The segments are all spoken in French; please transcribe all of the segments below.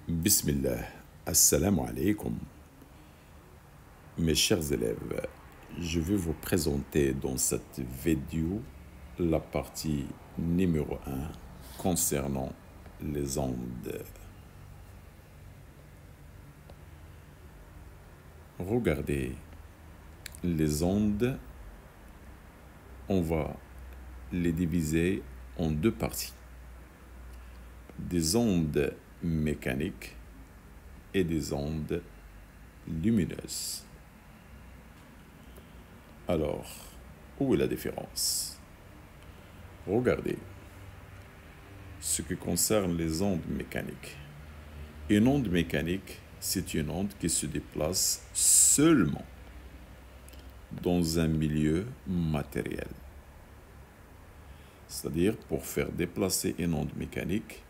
Bismillah, assalamu alaikum. Mes chers élèves, je vais vous présenter dans cette vidéo la partie numéro 1 concernant les ondes. Regardez, les ondes, on va les diviser en deux parties. Des ondes mécaniques et des ondes lumineuses. Alors, où est la différence? Regardez, ce qui concerne les ondes mécaniques. Une onde mécanique, c'est une onde qui se déplace seulement dans un milieu matériel. C'est-à-dire, pour faire déplacer une onde mécanique,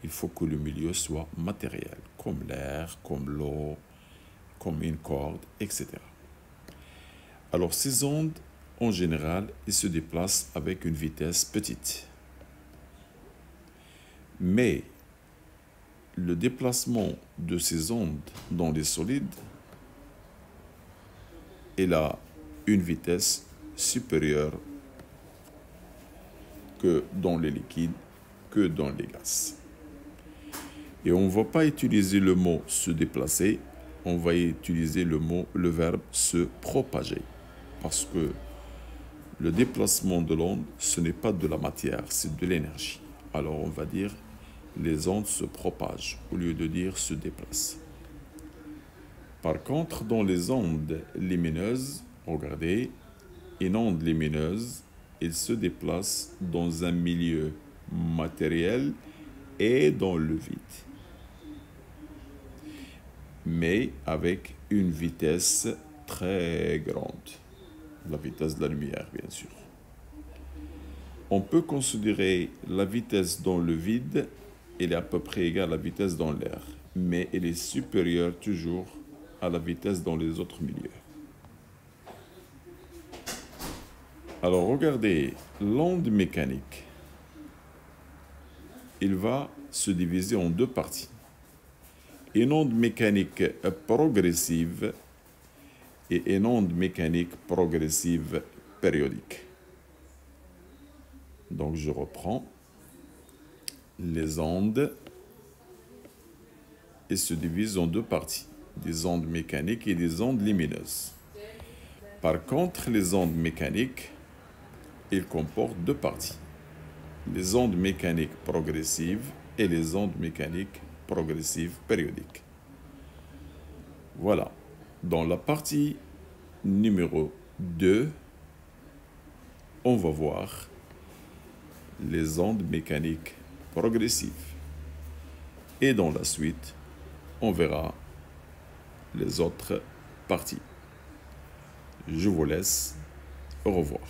il faut que le milieu soit matériel, comme l'air, comme l'eau, comme une corde, etc. Alors, ces ondes, en général, elles se déplacent avec une vitesse petite. Mais le déplacement de ces ondes dans les solides, il a une vitesse supérieure que dans les liquides, que dans les gaz. Et on ne va pas utiliser le mot se déplacer, on va utiliser le verbe se propager. Parce que le déplacement de l'onde, ce n'est pas de la matière, c'est de l'énergie. Alors on va dire les ondes se propagent au lieu de dire se déplacent. Par contre, dans les ondes lumineuses, regardez, une onde lumineuse, elle se déplace dans un milieu matériel et dans le vide, mais avec une vitesse très grande, la vitesse de la lumière, bien sûr. On peut considérer la vitesse dans le vide, elle est à peu près égale à la vitesse dans l'air, mais elle est supérieure toujours à la vitesse dans les autres milieux. Alors, regardez, l'onde mécanique, il va se diviser en deux parties. Une onde mécanique progressive et une onde mécanique progressive périodique. Donc, je reprends. Les ondes, elles se divisent en deux parties, des ondes mécaniques et des ondes lumineuses. Par contre, les ondes mécaniques, elles comportent deux parties, les ondes mécaniques progressives et les ondes mécaniques progressives périodiques. Voilà. Dans la partie numéro 2, on va voir les ondes mécaniques progressives. Et dans la suite, on verra les autres parties. Je vous laisse. Au revoir.